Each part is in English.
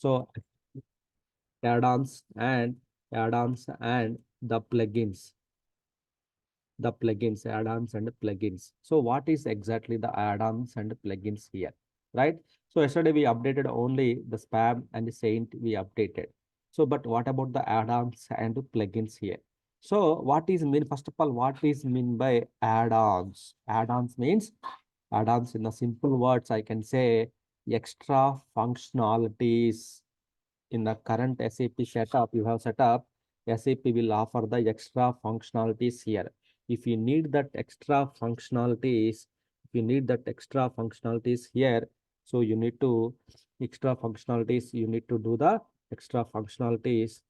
So add-ons and the plugins, add-ons and plugins. So what is exactly the add-ons and plugins here, right? So yesterday we updated only the spam and the saint we updated. So, but what about the add-ons and plugins here? So what is mean, first of all, what is mean by add-ons? Add-ons means, add-ons in the simple words, I can say extra functionalities. In the current SAP setup, you have set up, SAP will offer the extra functionalities here. If you need that extra functionalities, here, so you need to you need to do the extra functionalities,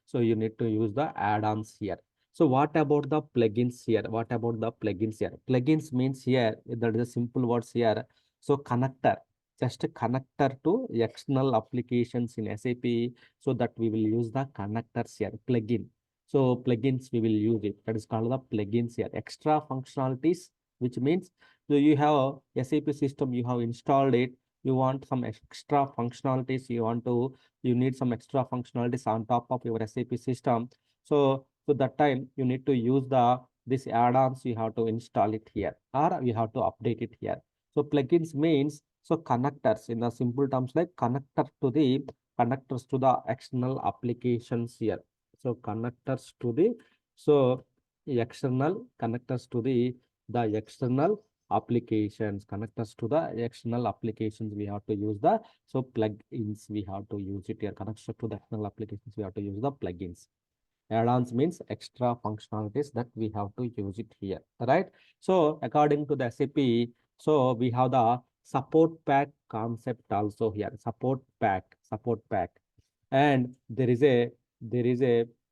So you need to use the add-ons here. So what about the plugins here? Plugins means here, that is a simple words here. So connector, just a connector to external applications in SAP. So that we will use the connectors here, plugin. So plugins we will use it. That is called the plugins here. Extra functionalities, which means, so you have SAP system, you have installed it. You want some extra functionalities. You need some extra functionalities on top of your SAP system. So that time you need to use this add-ons, you have to install it here or you have to update it here. So plugins means, so connectors, in the simple terms, like connectors to the external applications here. So connectors to the external connectors to the external applications, we have to use the, so plugins we have to use it here. Connected to the external applications, we have to use the plugins. Add-ons means extra functionalities that we have to use it here, right? So according to the SAP, so we have the support pack concept also here. Support pack, and there is a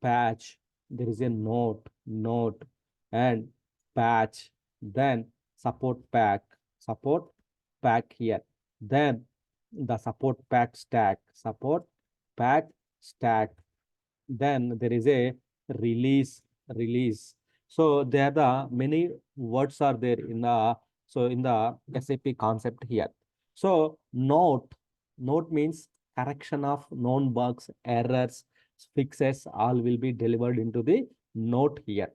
patch, there is a note, and patch, then support pack here, then the support pack stack, then there is a release. So there are the many words are there in the, so in the SAP concept here. So note means correction of known bugs, errors, fixes, all will be delivered into the note here,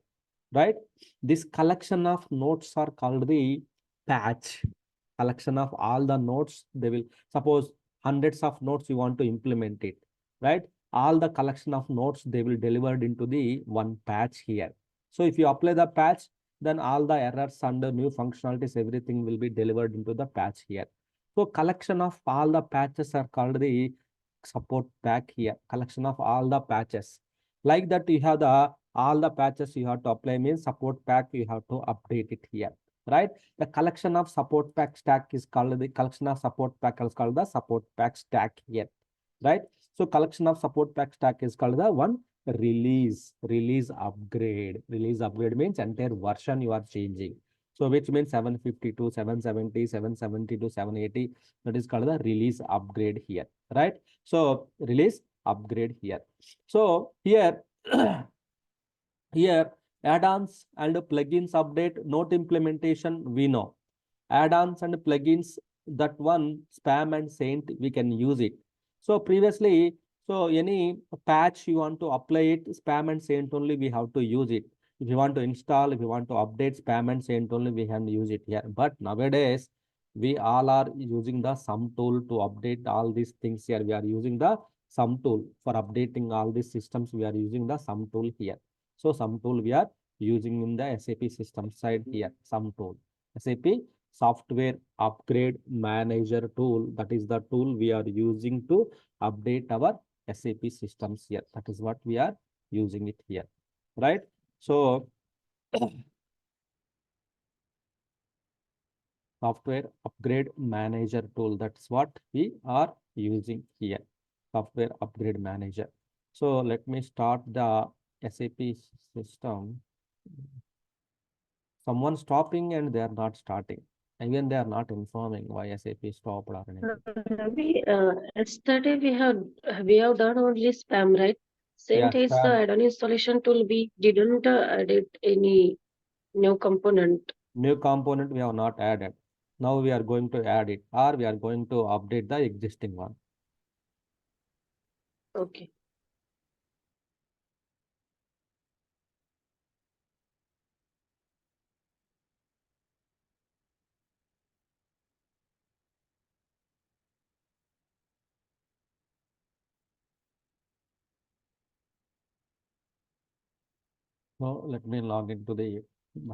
right? This collection of notes are called the patch. Collection of all the notes, they will, suppose hundreds of notes you want to implement it, right? All the collection of notes, they will delivered into the one patch here. So if you apply the patch, then all the errors and the new functionalities, everything will be delivered into the patch here. So collection of all the patches are called the support pack here. Collection of all the patches. Like that, you have the all the patches you have to apply means support pack, you have to update it here, right? The collection of support pack stack is called the collection of support pack is called the support pack stack here, right? So collection of support pack stack is called the one release upgrade. Release upgrade means entire version you are changing. So which means 752, 770, 772, 780. That is called the release upgrade here, right? So release upgrade here. So here, here add-ons and plugins update, note implementation, we know. Add-ons and plugins, that one spam and saint, we can use it. So previously, so any patch you want to apply it, spam and saint only we have to use it. If you want to install, if you want to update, spam and saint only we can use it here. But nowadays, we all are using the sum tool to update all these things here. We are using the sum tool for updating all these systems. We are using the sum tool here. So sum tool we are using in the SAP system side here, sum tool. SAP software upgrade manager tool, that is the tool we are using to update our SAP systems here. That is what we are using it here, right? So software upgrade manager tool, that's what we are using here, software upgrade manager. So let me start the SAP system. Someone stopping and they are not starting. Again, they are not informing why SAP stopped or anything. Ravi, yesterday we have done only spam, right? Yeah, Same is the spam. add-on installation tool. We didn't added any new component. New component we have not added. Now we are going to add it, or we are going to update the existing one. Okay. So let me log into the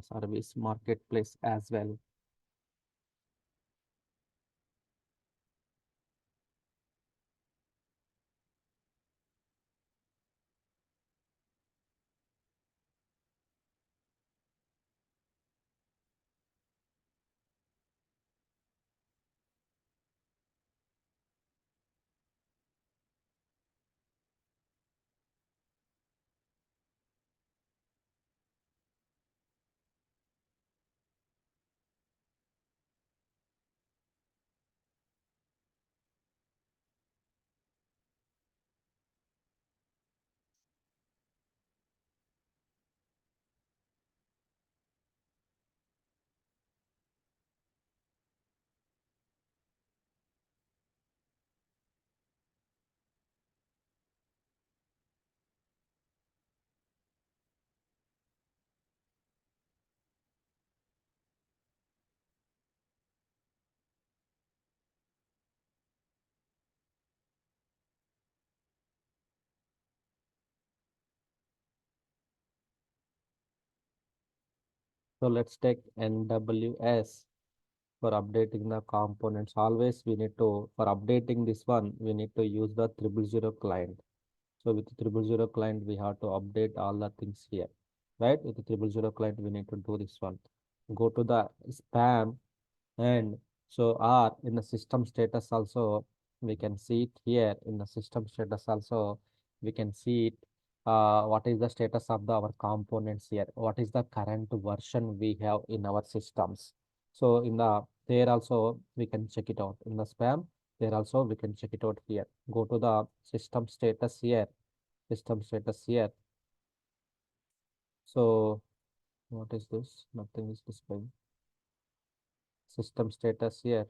service marketplace as well. So let's take NWS for updating the components. Always we need to, for updating this one, we need to use the 000 client. So with 000 client, we have to update all the things here, right? With the 000 client, we need to do this one. Go to the spam, and so R in the system status also, we can see it here in the system status also, we can see it. What is the status of our components here? What is the current version we have in our systems? So in the there also we can check it out in the spam. There also we can check it out here. Go to the system status here. System status here. So what is this? Nothing is displaying. System status here.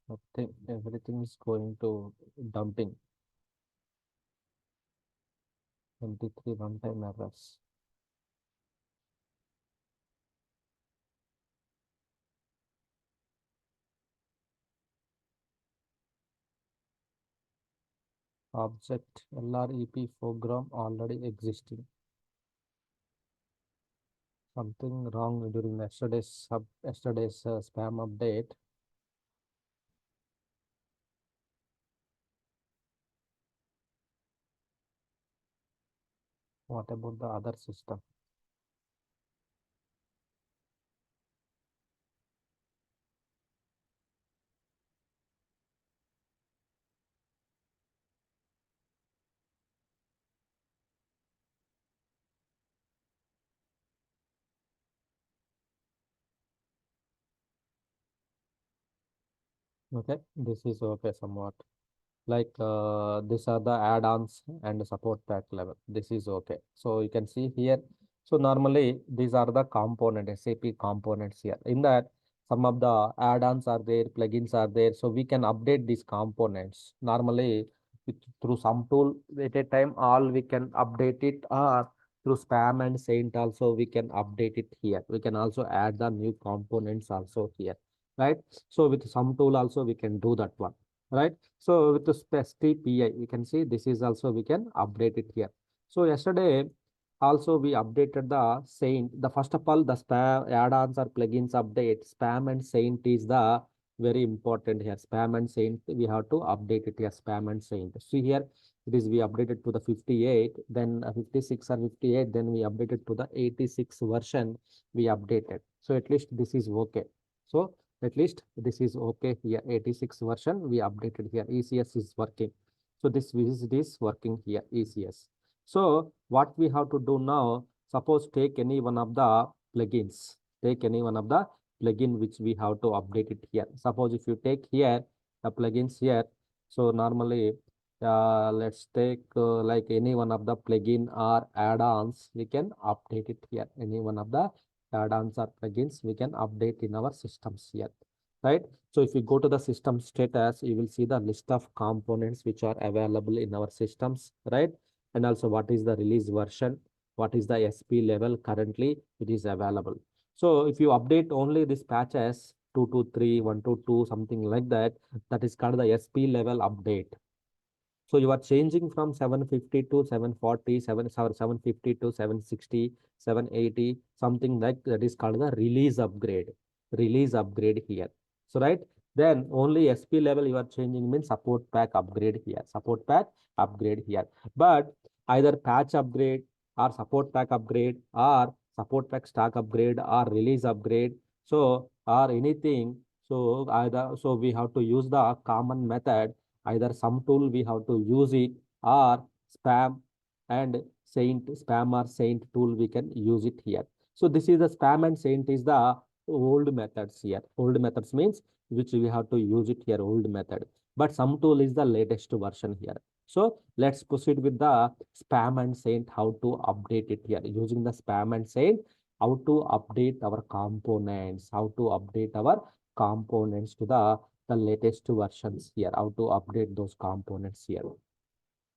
Nothing, everything is going to dumping. 23 runtime errors. Object LREP program already existing. Something wrong during yesterday's spam update. What about the other system? Okay, this is okay somewhat. Like these are the add-ons and support pack level. This is okay. So you can see here. So normally these are the component SAP components here. In that some of the add-ons are there, plugins are there. So we can update these components. Normally through some tool at a time, all we can update it, or through spam and saint also we can update it here. We can also add the new components also here, right? So with some tool also we can do that one, right? So with the specific PI, we can see this is also we can update it here. So yesterday also we updated the Saint. The first of all, the spam add-ons or plugins update. Spam and Saint is the very important here. Spam and Saint, we have to update it here. Spam and Saint. See here, it is we updated to the 58, then 56 or 58, then we updated to the 86 version. We updated. So at least this is okay. So at least this is okay here. 86 version we updated here. ECS is working. So this visit is working here. ECS. So what we have to do now, suppose take any one of the plugins. Take any one of the plugin which we have to update it here. Suppose if you take here the plugins here. So normally Let's take like any one of the plugin or add-ons, we can update it here. Any one of the add-ons or plugins we can update in our systems here, right? So if you go to the system status, you will see the list of components which are available in our systems, right? And also what is the release version, what is the SP level currently it is available. So if you update only this patches 223, 122, something like that, that is called the SP level update. So you are changing from 750 to 740, 750 to 760, 780, something like that is called the release upgrade. Release upgrade here. So right, then only SP level you are changing means support pack upgrade here. Support pack upgrade here. But either patch upgrade or support pack upgrade or support pack stack upgrade or release upgrade. So or anything. So either so we have to use the common method, either some tool we have to use it or spam and saint, spam or saint tool we can use it here. So this is the spam and saint is the old methods here. Old methods means which we have to use it here, old method. But some tool is the latest version here. So let's proceed with the spam and saint, how to update it here. Using the spam and saint, how to update our components, how to update our components to the latest versions here, how to update those components here,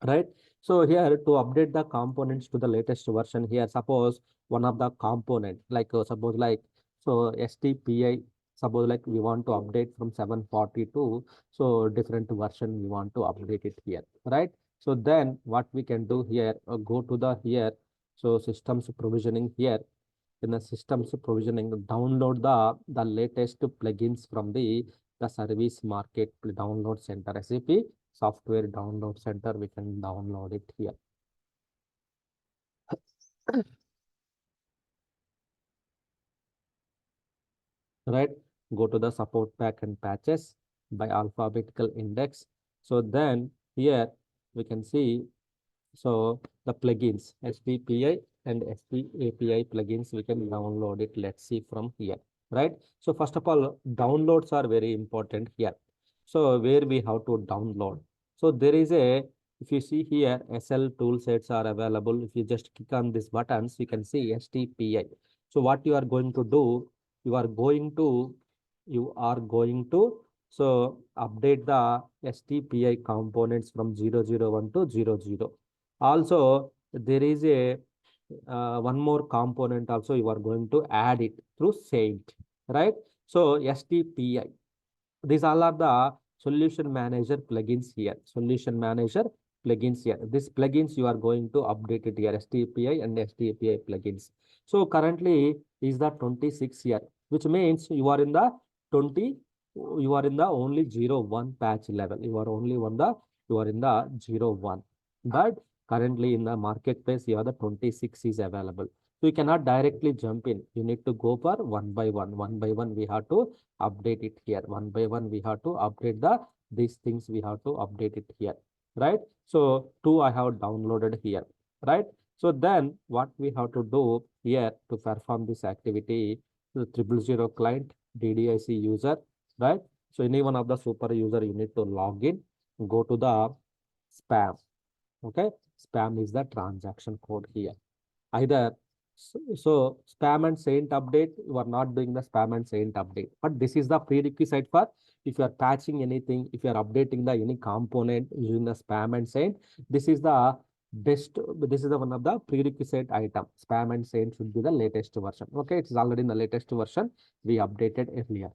right? So here to update the components to the latest version here, suppose one of the component like suppose like so STPI, suppose like we want to update from 740 to so different version we want to update it here, right? So then what we can do here, go to the here, so systems provisioning here. In the systems provisioning, download the latest plugins from the service market download center, SAP software download center, we can download it here, right? Go to the support pack and patches by alphabetical index. So then here we can see, so the plugins SPPI and SPAPI plugins we can download it. Let's see from here, right? So first of all, downloads are very important here. So where we have to download. So there is a, if you see here, SL tool sets are available. If you just click on these buttons, you can see STPI. So what you are going to do, you are going to, you are going to so update the STPI components from 001 to 00. Also, there is a one more component also you are going to add it through Saint, right? So STPI. These all are the solution manager plugins here. Solution manager plugins here. These plugins you are going to update it here, STPI and STPI plugins. So currently is the 26 here, which means you are in the 20, you are in the only 01 patch level. You are only on the, you are in the 01. But currently in the marketplace, you have the 26 is available. So you cannot directly jump in. You need to go for one by one. One by one, we have to update it here. One by one, we have to update these things we have to update it here, right? So two I have downloaded here, right? So then what we have to do here to perform this activity, the 000 client DDIC user, right? So any one of the super user, you need to log in, go to the spam. Okay, spam is the transaction code here. Either so spam and saint update, you are not doing the spam and saint update, but this is the prerequisite for if you are patching anything, if you are updating the any component using the spam and saint, this is the best, this is the one of the prerequisite item. Spam and saint should be the latest version. Okay, it is already in the latest version we updated earlier.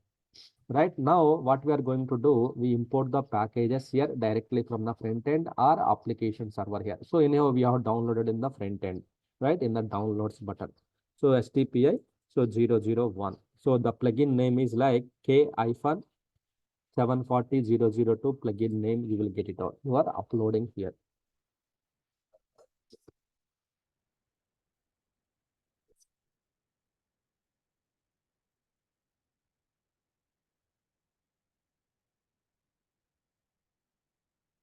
Right now, what we are going to do, we import the packages here directly from the front end or application server here. So anyhow, we have downloaded in the front end, right? In the downloads button. So STPI, so 001. So the plugin name is like K-740002 plugin name. You will get it out. You are uploading here.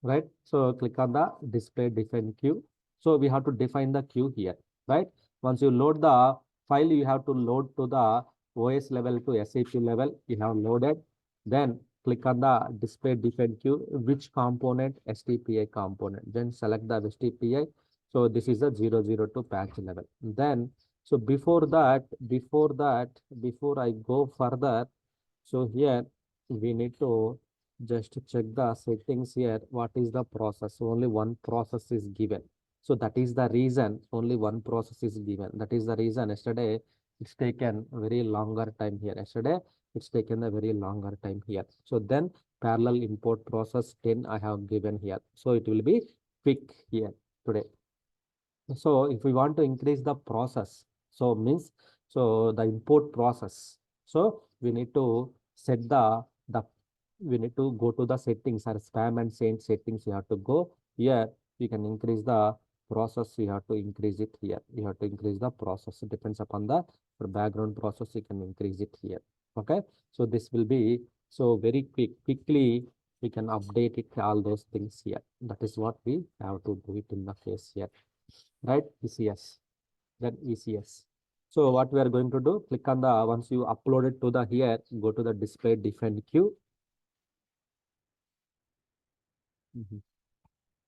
Right? So click on the display define queue. So we have to define the queue here, right? Once you load the file, you have to load to the OS level to SAP level. You have loaded. Then click on the display define queue, which component, STPI component, then select the STPI. So this is a 002 patch level. Then, so before before I go further, so here we need to just check the settings here. What is the process? Only one process is given. So that is the reason only one process is given. That is the reason yesterday it's taken very longer time here. Yesterday it's taken a very longer time here. So then parallel import process 10 I have given here. So it will be quick here today. So if we want to increase the process, so means so the import process. So we need to set the we need to go to the settings or spam and send settings. You have to go here. You can increase the process. You have to increase it here. You have to increase the process. It depends upon the background process. You can increase it here. Okay. So this will be so very quickly we can update it all those things here. That is what we have to do it in the case here, right? ECS, then ECS. So what we are going to do, click on the, once you upload it to the here, go to the display define queue.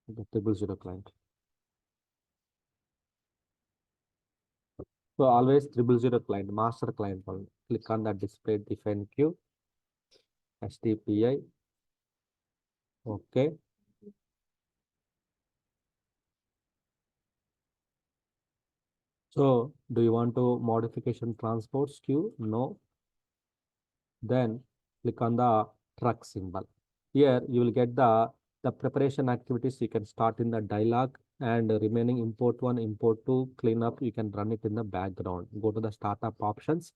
The 000 client. So always 000 client, master client only. Click on the display define queue, STPI. Okay. So do you want to modification transports queue? No. Then click on the truck symbol. Here you will get the preparation activities. You can start in the dialog, and remaining import 1, import 2, cleanup, you can run it in the background. Go to the startup options.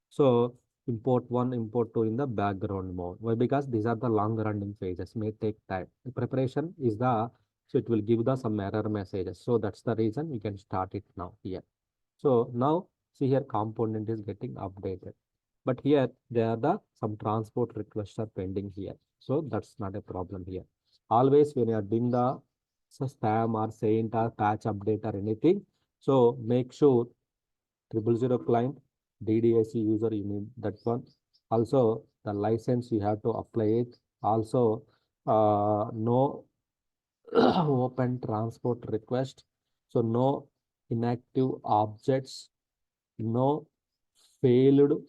So import 1, import 2 in the background mode. Why? Because these are the long running phases, may take time. The preparation is so it will give the some error messages. So that's the reason we can start it now here. So now see here component is getting updated. But here there are some transport requests are pending here. So that's not a problem here. Always when you are doing the spam or saint or patch update or anything, so make sure 000 client, DDIC user, you need that one. Also the license you have to apply it. Also no open transport request. So no inactive objects, no failed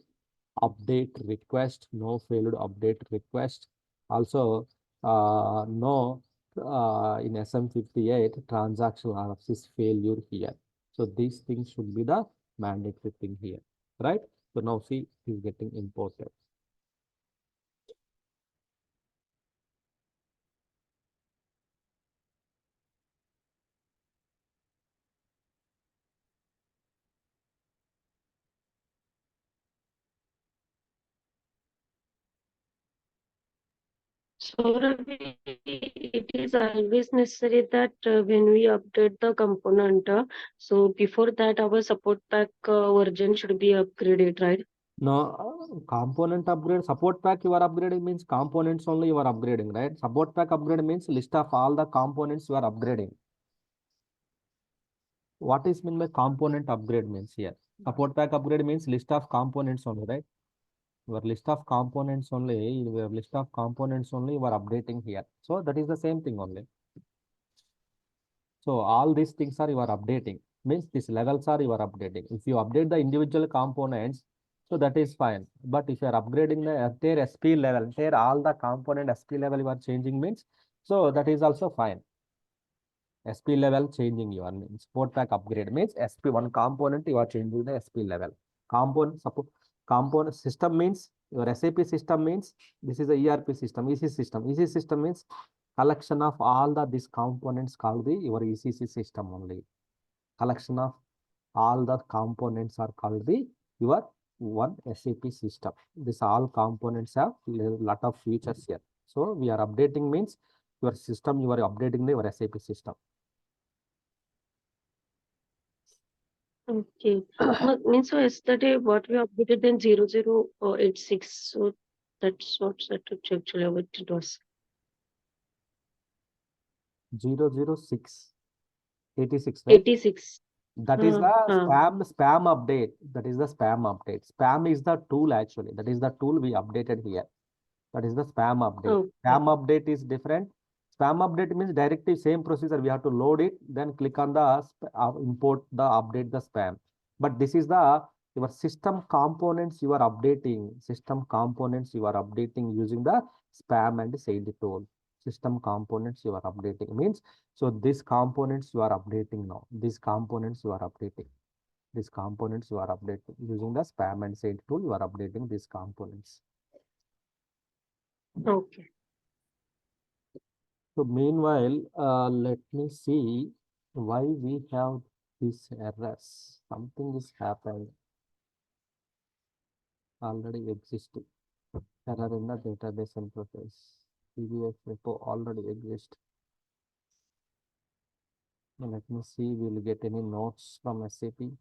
update request, no failed update request. Also, no in SM58 transaction analysis failure here. So these things should be the mandatory thing here, right? So now see is getting imported. So Ravi, it is always necessary that when we update the component, so before that our support pack version should be upgraded, right? No, component upgrade, support pack you are upgrading means components only you are upgrading, right? Support pack upgrade means list of all the components you are upgrading. What is mean by component upgrade means here? Support pack upgrade means list of components only, right? Your list of components only, your list of components only you are updating here. So that is the same thing only. So all these things are you are updating. Means these levels are you are updating. If you update the individual components, so that is fine. But if you are upgrading the entire SP level, entire all the component SP level you are changing means, so that is also fine. SP level changing your support pack upgrade means SP one component you are changing the SP level. Component support component system means your SAP system means this is a ERP system, EC system. EC system means collection of all these components called the your ECC system only. Collection of all the components are called the your one SAP system. This all components have lot of features here. So we are updating means your system you are updating the your SAP system. Okay. Means so yesterday what we updated then 0086. So that's what actually what it was. 006 86, right? 86. That is the Uh, spam update. That is the spam update. Spam is the tool actually. That is the tool we updated here. That is the spam update. Okay. Spam update is different. Spam update means directly same procedure. We have to load it, then click on the import the update the spam. But this is the your system components you are updating. System components you are updating using the spam and save tool. System components you are updating means so these components you are updating now. These components you are updating. These components you are updating using the spam and save tool. You are updating these components. Okay. So meanwhile, let me see why we have these errors. Something is happened already existing. Error in the database interface. PDF repo already exists. Let me see, we'll get any notes from SAP.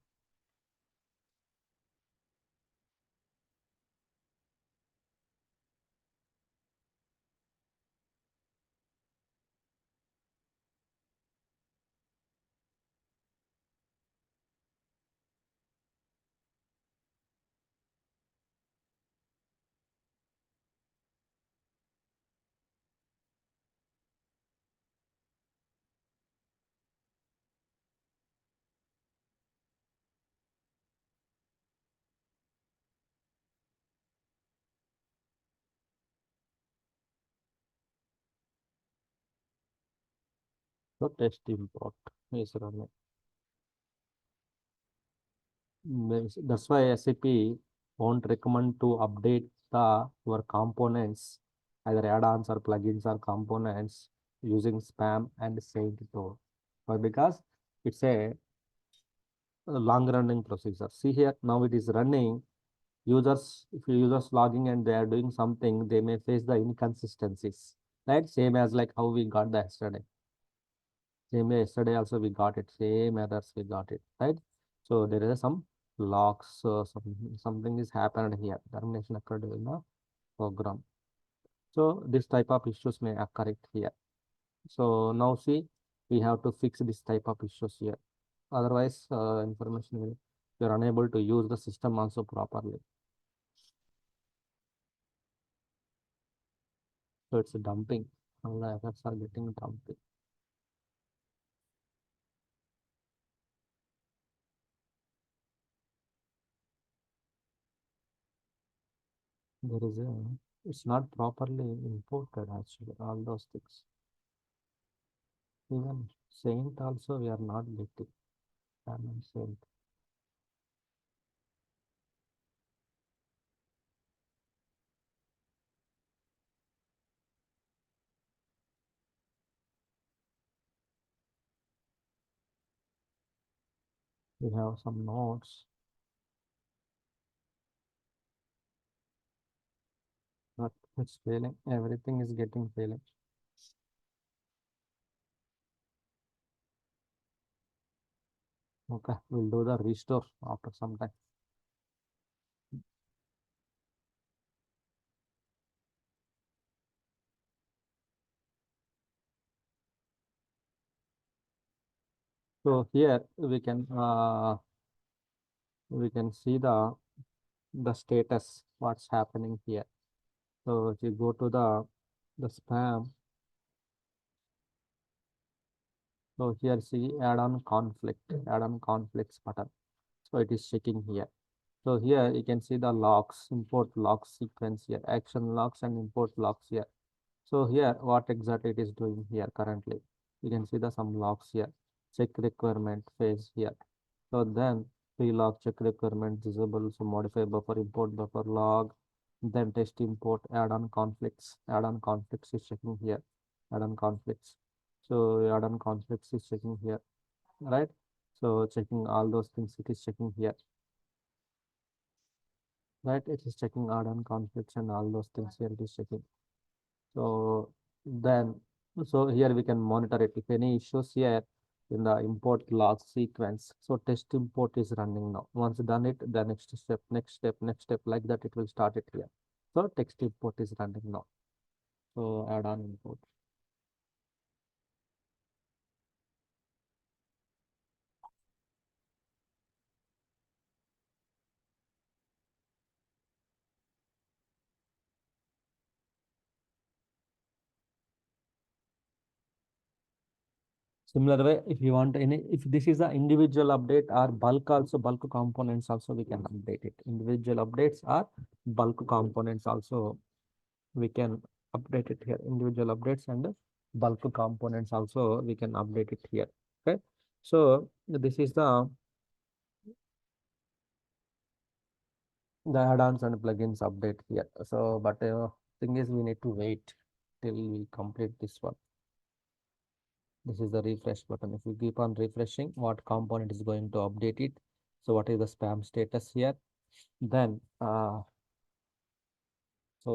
So test import is running. That's why SAP won't recommend to update the your components, either add-ons or plugins or components using spam and save tool. But because it's a long running procedure. See here, now it is running. Users, if users logging and they are doing something, they may face the inconsistencies, right? Same as like how we got the yesterday. Same way yesterday also we got it, same errors we got it, right? So there is some logs, something is happened here. Termination occurred in the program. So this type of issues may occur it here. So now see, we have to fix this type of issues here. Otherwise, information will, you're unable to use the system also properly. So it's dumping. All the errors are getting dumping. There is a, it's not properly imported actually, all those things. Even Saint also we are not getting. Common Saint. We have some notes, but it's failing. Everything is getting failing. Okay, we'll do the restore after some time. So here we can see the status, what's happening here. So if you go to the spam, so here see add-on conflicts button. So it is checking here. So here you can see the logs, import logs sequence here, action logs and import logs here. So here what exactly it is doing here currently. You can see the some logs here, check requirement phase here. So then pre-log check requirement disable, so modify buffer, import buffer log, then test import, add-on conflicts is checking here, add-on conflicts. So add-on conflicts is checking here, right? So checking all those things, it is checking here, right? It is checking add-on conflicts and all those things here it is checking. So then, so here we can monitor it. If any issues here in the import log sequence, so test import is running now. Once done it, the next step, like that, it will start it here. So text import is running now. So add on import. Similar way, if you want any, if this is the individual update or bulk also, bulk components also we can update it. Individual updates or bulk components also we can update it here. Individual updates and bulk components also we can update it here. Okay. So this is the add-ons and plugins update here. So, but thing is we need to wait till we complete this one. This is the refresh button. If you keep on refreshing, what component is going to update it? So what is the spam status here? Then, so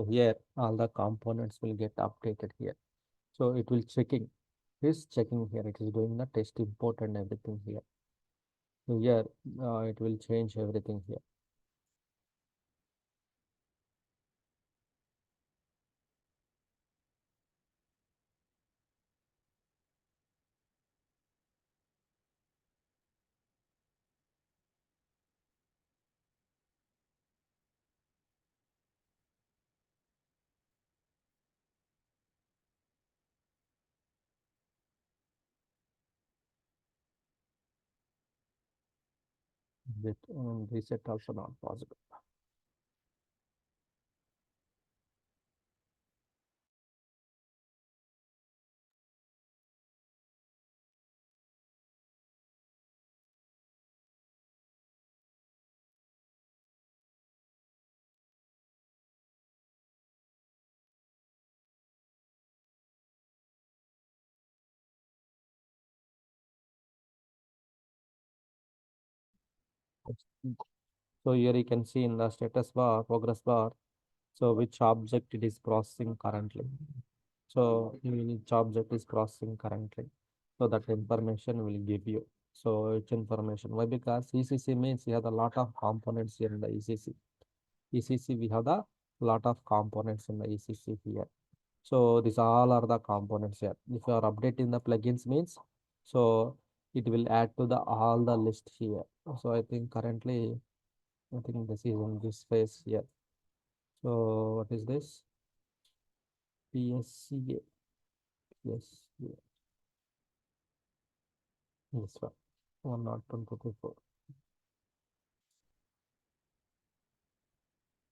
here all the components will get updated here. So it will checking, is checking here. It is doing the test import and everything here. So here it will change everything here. Reset also not possible. So here you can see in the status bar, progress bar, so which object it is processing currently. So which object is processing currently. So that information will give you. So which information? Why? Because ECC means we have a lot of components here in the ECC. ECC we have the lot of components in the ECC here. So these all are the components here. If you are updating the plugins means, so it will add to the all the list here. So I think currently, I think this is in this phase here. So what is this? PSCA. Yes, yeah, this one. 102.24.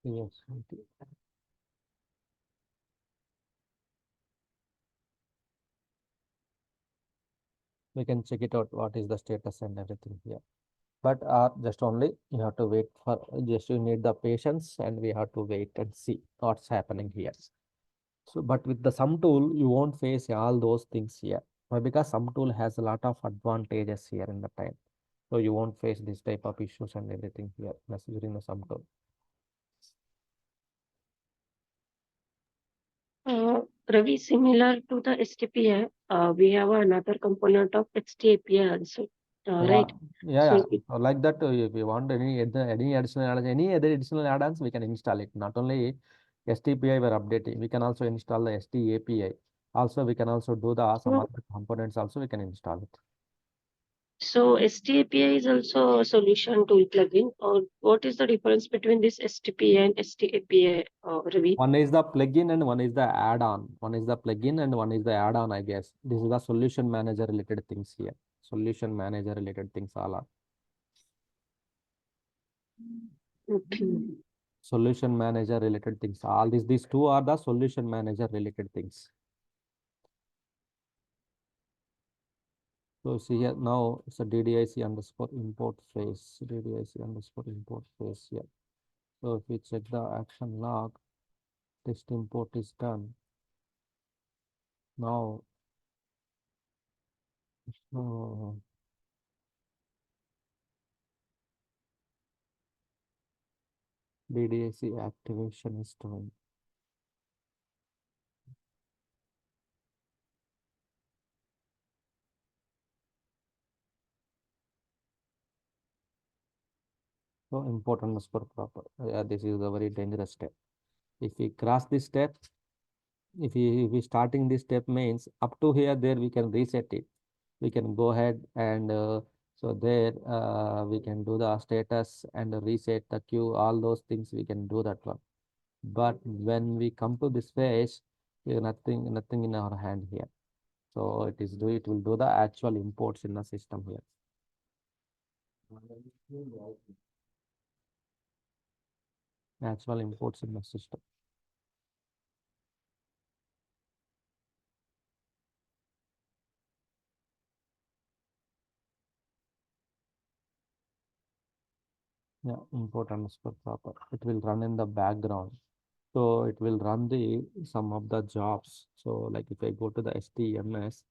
Yes, we can check it out. What is the status and everything here? But just only you have to wait for, just you need the patience and we have to wait and see what's happening here. So, but with the sum tool, you won't face all those things here. Why? Because sum tool has a lot of advantages here in the time. So you won't face this type of issues and everything here. That's during the sum tool. Ravi, similar to the STPI, we have another component of HTAPI also, Yeah, right? yeah, yeah. So it, So like that, if you want any additional any other additional add-ons, we can install it. Not only STPI we're updating, we can also install the STAPI. Also, we can also do the some so, other components. Also, we can install it. so STAPI is also a solution tool plugin. Or what is the difference between this STPI and STAPI, Ravi? One is the plugin and one is the add-on. One is the plugin and one is the add-on, I guess. This is the solution manager related things here. Solution manager related things all are. Okay. Solution manager related things. All these two are the solution manager related things. So see here now it's a DDIC underscore import phase. DDIC underscore import phase here. So if we check the action log, test import is done. Now, uh, DDIC activation is done. So import underscore proper. Yeah, this is a very dangerous step. If we cross this step, if we starting this step means up to here, there we can reset it. We can go ahead and so there we can do the status and reset the queue. All those things we can do that one. But when we come to this phase, we have nothing in our hand here. So it will do the actual imports in the system here. Actual imports in the system. Yeah, import underscore proper. It will run in the background. So it will run the some of the jobs. So like if I go to the STMS,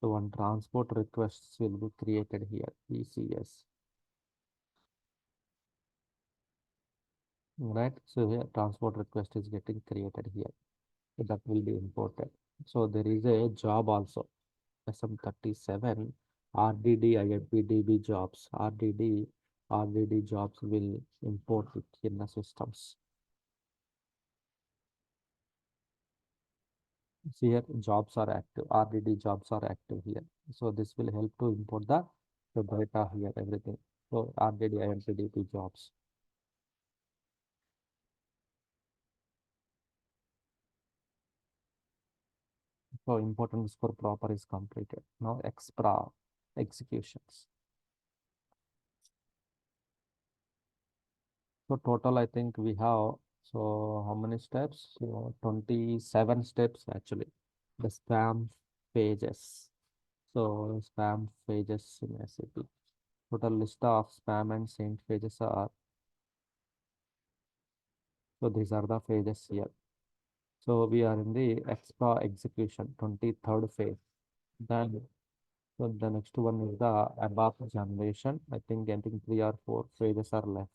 so one transport requests will be created here, ECS. Right? So here transport request is getting created here. So that will be imported. So there is a job also. SM37 RDD IFPDB jobs. RDD jobs will import it in the systems. See here, jobs are active. RDD jobs are active here. So this will help to import the data here, everything. So RDD IFPDB jobs. So important score proper is completed. Now extra executions. So total, I think we have, so how many steps? So 27 steps actually. The spam pages. So spam pages in SAP. Total list of spam and sent pages are, so these are the pages here. So we are in the extra execution, 23rd phase. Then so the next one is the above generation. I think 3 or 4 phases are left.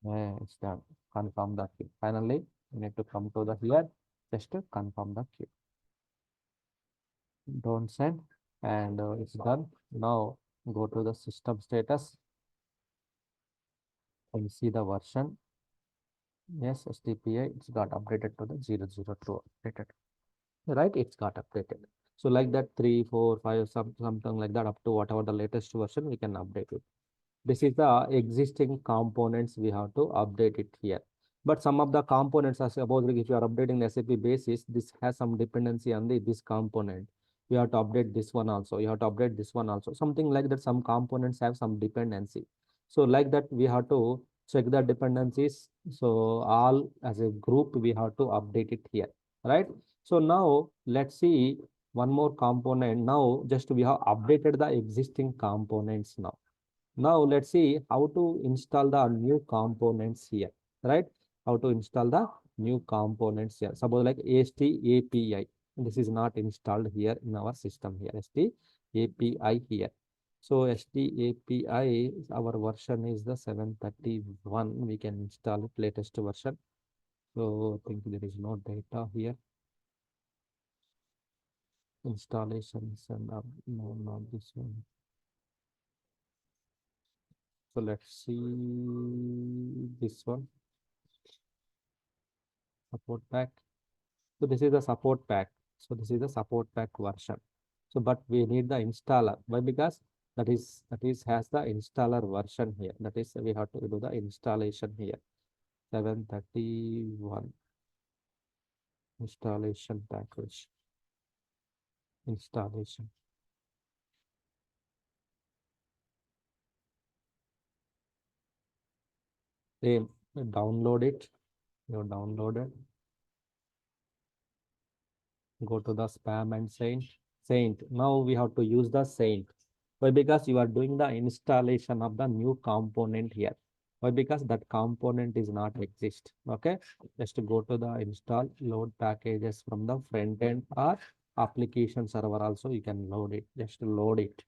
Yeah, it's done. Confirm the queue. Finally, you need to come to the here, just to confirm the queue. Don't send, and it's done. Now go to the system status and see the version. Yes, STPA, it's got updated to the 002 updated. Right, it's got updated. So like that, 3, 4, 5, something like that, up to whatever the latest version, we can update it. This is the existing components we have to update it here. But some of the components are, suppose like if you are updating SAP basis, this has some dependency on this component. You have to update this one also. You have to update this one also. Something like that. Some components have some dependency. So like that, we have to check the dependencies. So all as a group, we have to update it here, right? So now let's see one more component. Now just we have updated the existing components now. Now let's see how to install the new components here, right? How to install the new components here. Suppose like ST API. This is not installed here in our system here. ST API here. So ST API, our version is the 731. We can install it latest version. So I think there is no data here. Installations and no, not this one. So let's see this one. Support pack. So this is the support pack. So this is the support pack version. So but we need the installer. Why? Because that is has the installer version here. That is we have to do the installation here. 731 installation package. Installation. Same. Download it. You download it. Go to the spam and saint. Now we have to use the saint. Why? Because you are doing the installation of the new component here. Why? Because that component is not exist. Okay, just go to the install load packages from the front end or application server also. You can load it. Just load it.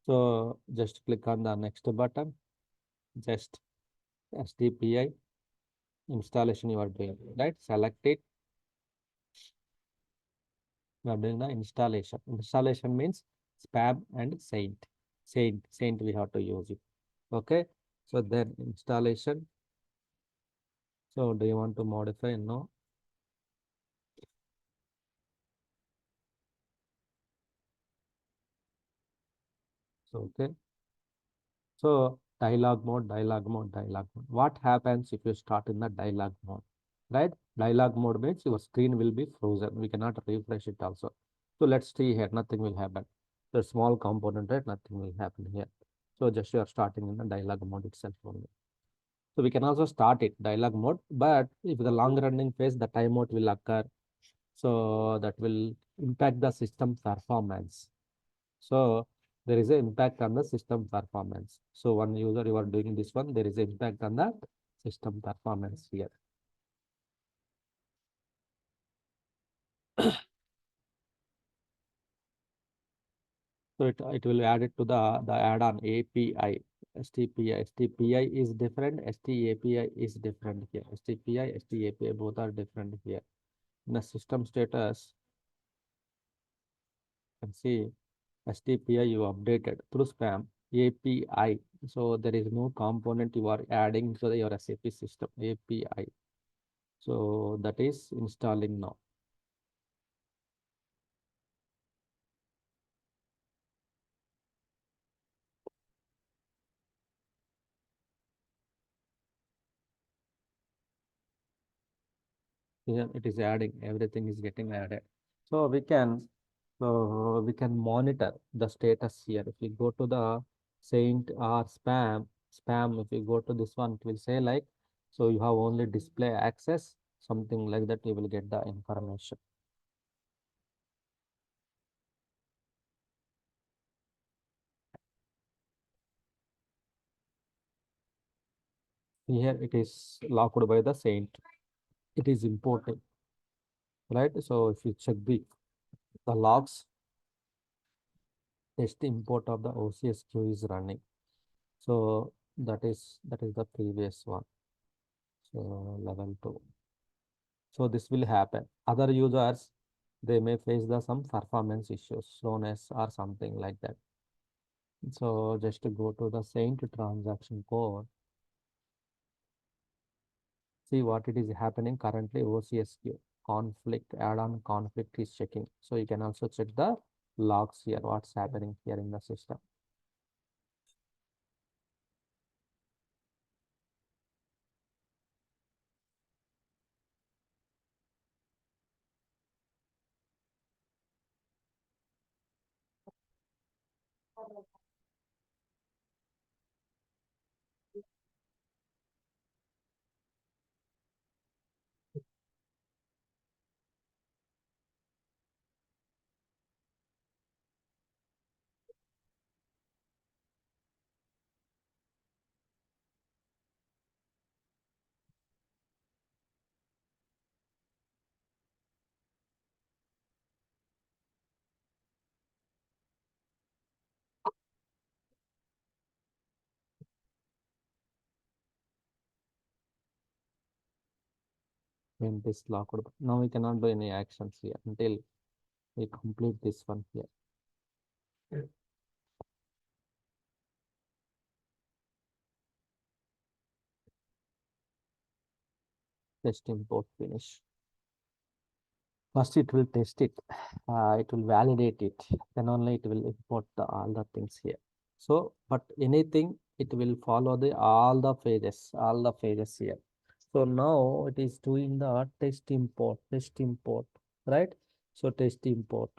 So just click on the next button, just STPI installation you are doing, right? Select it. We are doing the installation. Installation means spam and saint. Saint we have to use it. Okay. So then installation. So do you want to modify? No. So okay. So dialog mode, dialog mode, dialog mode. What happens if you start in the dialog mode? Right? Dialog mode means your screen will be frozen. We cannot refresh it also. So let's see here. Nothing will happen. The small component, right? Nothing will happen here. So just you are starting in the dialog mode itself only. So we can also start it dialog mode, but if the long running phase, the timeout will occur. So that will impact the system performance. So there is an impact on the system performance. So one user you are doing this one, there is an impact on the system performance here. So it will add it to the add-on API. STPI. STPI is different. STAPI is different here. STPI, STAPI both are different here. In the system status, you can see STPI you updated through spam API. So there is no component you are adding to your SAP system API. So that is installing now. Here it is adding, everything is getting added. So we can monitor the status here. If we go to the saint or spam, if you go to this one, it will say like, so you have only display access, something like that, you will get the information. Here it is locked by the saint. It is imported, right? So if you check the logs, test import of the OCS queue is running. So that is the previous one. So level 2. So this will happen. Other users, they may face the some performance issues, slowness or something like that. So just to go to the Saint transaction code, see what it is happening currently. OCSQ conflict, add-on conflict is checking. So you can also check the logs here, what's happening here in the system. When this locked, now we cannot do any actions here until we complete this one here. Test import finish. First, it will test it. It will validate it. Then only it will import all the things here. So, but anything, it will follow all the phases here. So now it is doing the test import, right? So test import.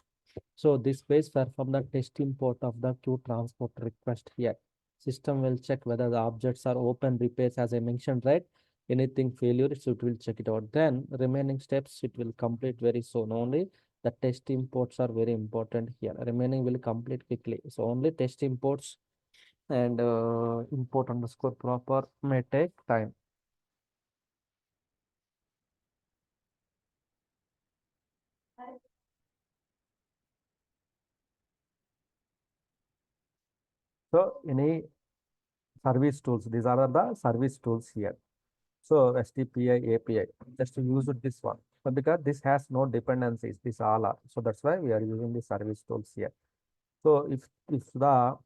So this page perform the test import of the queue transport request here. System will check whether the objects are open repairs as I mentioned, right? Anything failure, so it will check it out. Then remaining steps, it will complete very soon. Only the test imports are very important here. Remaining will complete quickly. So only test imports and import underscore proper may take time. So any service tools, these are the service tools here. So STPI API, just to use it this one. But because this has no dependencies, this all are. So that's why we are using the service tools here. So if the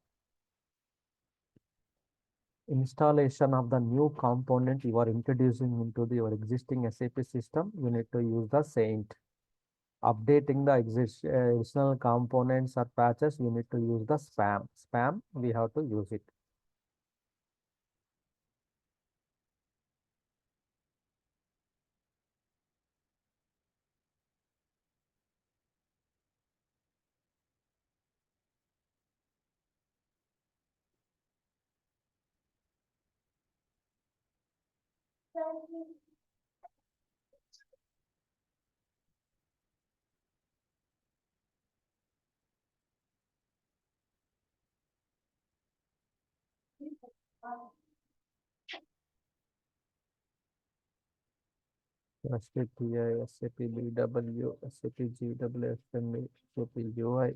installation of the new component you are introducing into your existing SAP system, you need to use the Saint. Updating the additional components or patches, you need to use the spam. Spam, we have to use it. SAP SAP BW, SAP GWFME, SAP UI.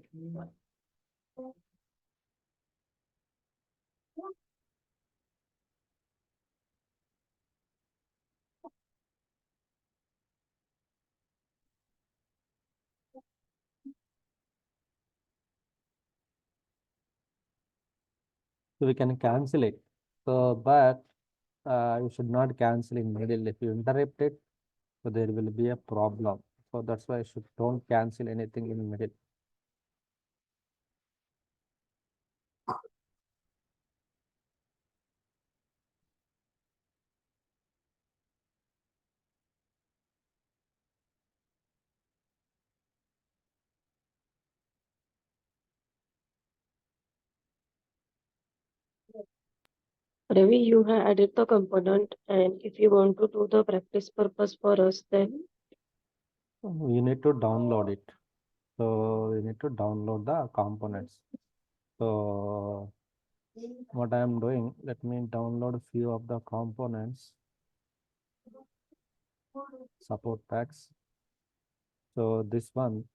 So we can cancel it. So, but you should not cancel in middle. If you interrupt it, so there will be a problem. So that's why you should don't cancel anything in middle. Ravi, you have added the component, and if you want to do the practice purpose for us, then You need to download it. So you need to download the components. So what I am doing, let me download a few of the components, support packs. So this one,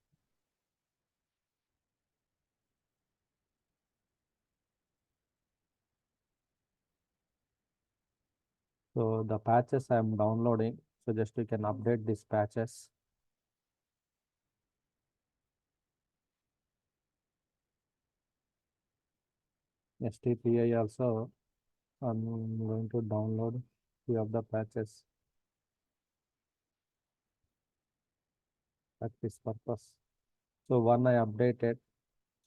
so the patches I am downloading. So just you can update these patches. STPI also, I'm going to download few of the patches at this purpose. So one I updated.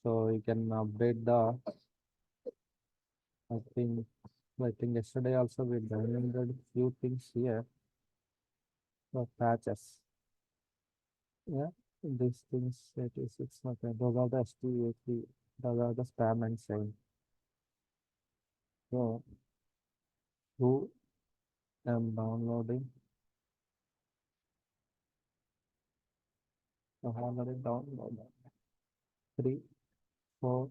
So you can update the, I think, I think yesterday also we downloaded few things here. So patches. Yeah, these things 86. Okay, those are the STAP, those are the spam and same. So who am downloading? So already downloaded. 3, 4,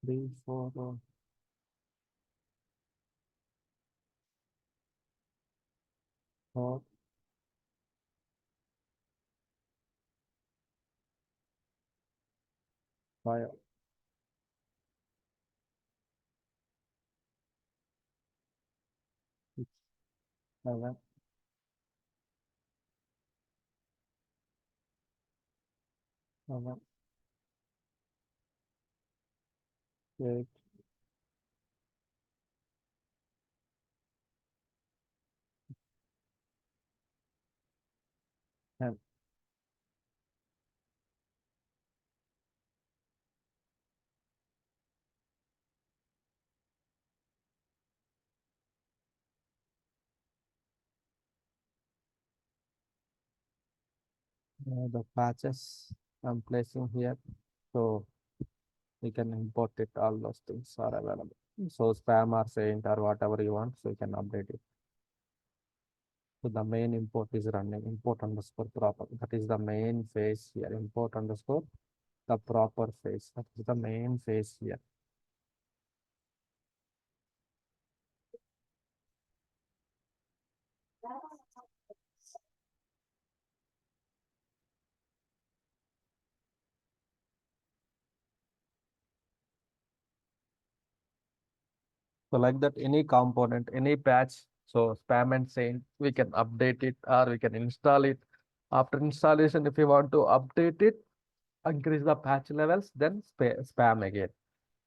3, 4, 4, 5, 6, 7, 7, 8, 10. The patches I'm placing here. So you can import it, all those things are available. So spam or saint or whatever you want, so you can update it. So the main import is running, import underscore proper. That is the main phase here, import underscore the proper phase. That is the main phase here. So like that, any component, any patch, so spam and saint, we can update it or we can install it. After installation, if you want to update it, increase the patch levels, then spam again.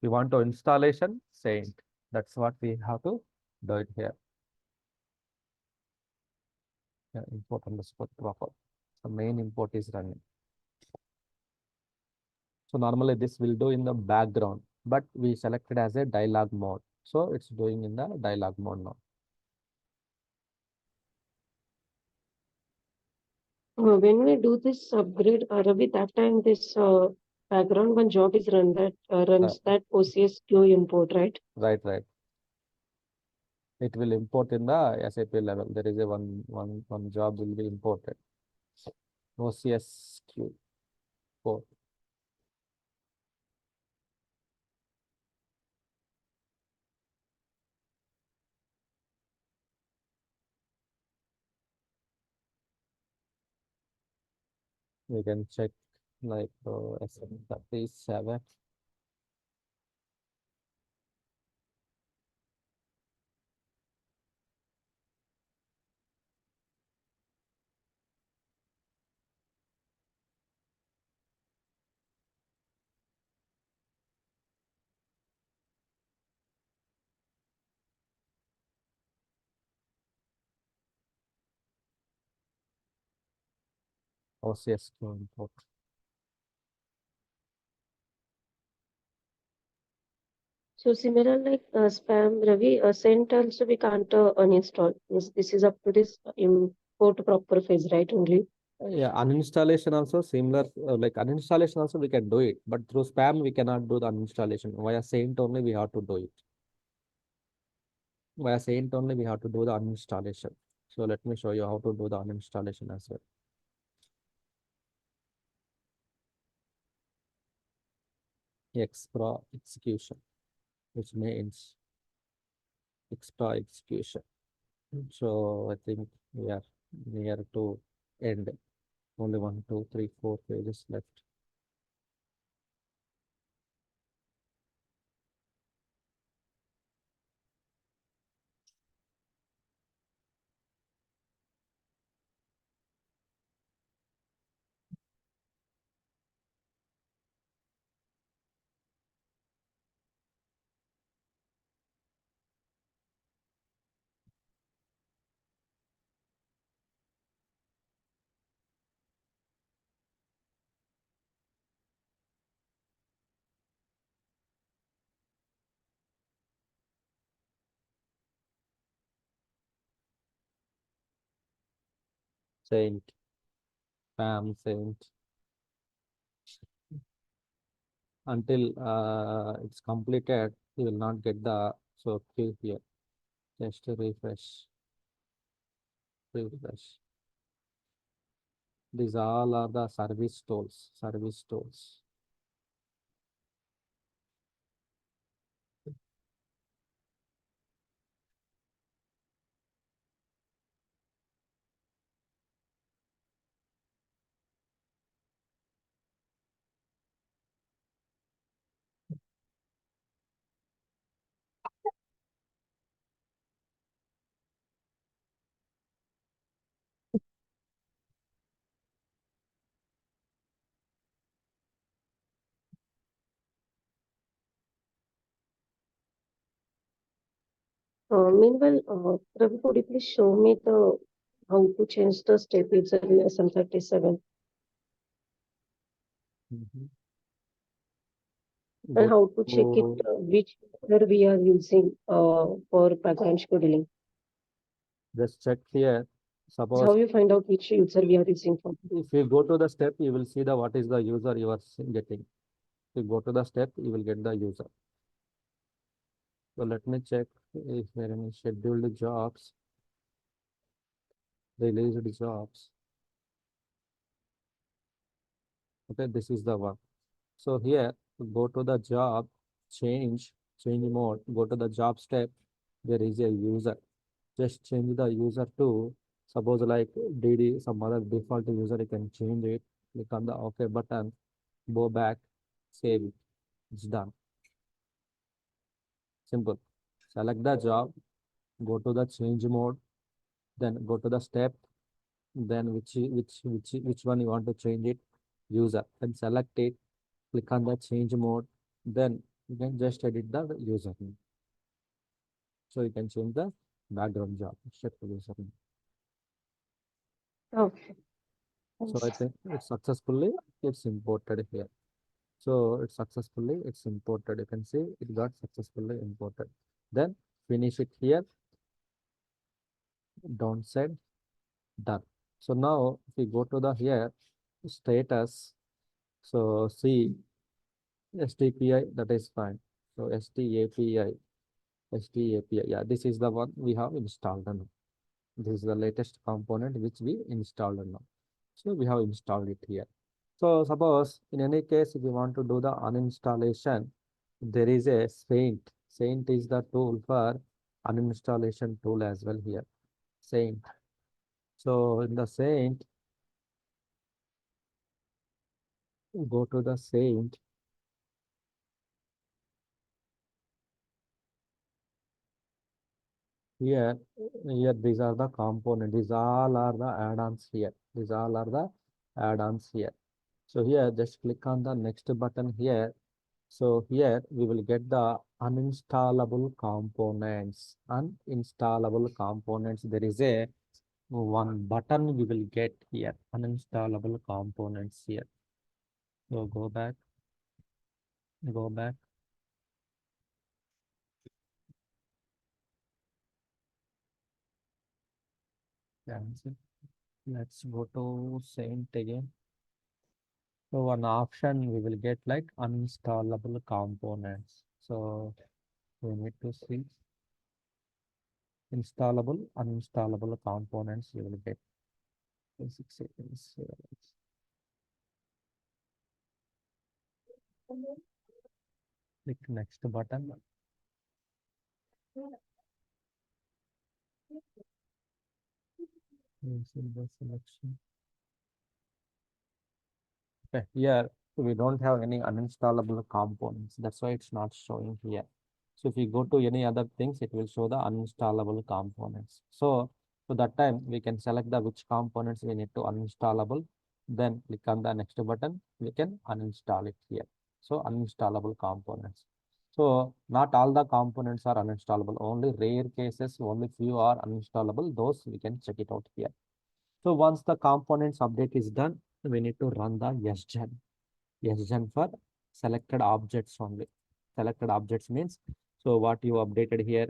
We want to installation, saint. That's what we have to do it here. Yeah, import underscore proper. The main import is running. So normally this will do in the background, but we selected as a dialog mode. So it's doing in the dialog mode now. When we do this upgrade, Ravi, that time this background one job is run that Uh, runs that OCS queue import, right? right. It will import in the SAP level. There is a one job will be imported. OCS queue. We can check like SM37. OCS queue import. So similar like spam, Ravi, sent also we can't uninstall. This is up to this import proper phase, right? Only. Yeah, uninstallation also similar, like uninstallation also we can do it, but through spam we cannot do the uninstallation. Via Saint only we have to do it. Via Saint only we have to do the uninstallation. So let me show you how to do the uninstallation as well. Extra execution, which means extra execution. So I think we are near to end. Only 1, 2, 3, 4 pages left. Saint, spam, Saint. Until it's completed, you will not get the so queue here. Just refresh. These all are the service tools. Service tools. Meanwhile, Ravi, could you please show me the how to change the step user in SM37 Mhm. and Go how to check it to which user we are using for background scheduling? just check here. Is how Suppose you find out which user we are using for. if you go to the step, you will see the what is the user you are getting. If you go to the step, you will get the user. So let me check if there are any scheduled jobs, released jobs. Okay, this is the one. So here, go to the job, change mode, go to the job step. There is a user. Just change the user to, suppose like DD, some other default user, you can change it. Click on the OK button, go back, save it. It's done. Simple. select the job, go to the change mode, then go to the step, then which one you want to change it, user, then select it, click on the change mode, then you can just edit the username. So you can change the background job, set the username. Okay. So I think it's imported here. So it's imported. You can see it got successfully imported. Then finish it here, downside, done. So now if we go to the here status, so see STPI, that is fine. So STAPI, yeah, this is the one we have installed now. This is the latest component which we installed now. So we have installed it here. So suppose in any case, if you want to do the uninstallation, there is a Saint. Saint is the tool for uninstallation tool as well here. Saint. So in the Saint, go to the Saint. Here, these are the components. These all are the add-ons here. These all are the add-ons here. So here, just click on the next button here. So here we will get the uninstallable components. Uninstallable components. There is a one button we will get here. Uninstallable components here. So go back. Go back. Cancel. Let's go to Saint again. So one option we will get like uninstallable components. So we need to see uninstallable components you will get. 6 seconds. Click next button. The selection. Okay, here we don't have any uninstallable components. That's why it's not showing here. So if you go to any other things, it will show the uninstallable components. So that time we can select the which components we need to uninstallable. Then click on the next button. We can uninstall it here. So uninstallable components. So not all the components are uninstallable. Only rare cases, only few are uninstallable. Those we can check it out here. So once the components update is done, we need to run the SGen. SGen for selected objects only. Selected objects means, so what you updated here,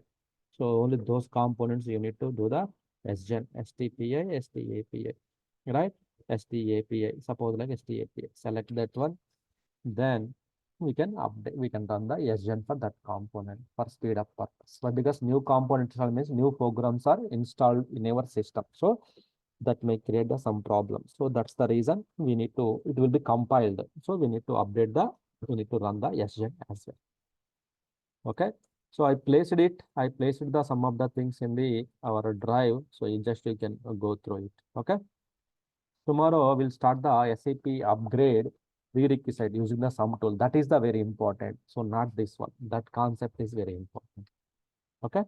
so only those components you need to do the SGen, STPI, right? STAPI, suppose like STAPI, select that one, then we can update, we can run the SGen for that component for speed up purpose. But because new components means new programs are installed in our system. So that may create some problems. So that's the reason we need to, it will be compiled. So we need to update we need to run the SGen as well. Okay. So I placed the some of the things in our drive. So you can go through it. Okay. Tomorrow we'll start the SAP upgrade prerequisite using the sum tool. That is the very important. So not this one. That concept is very important. Okay.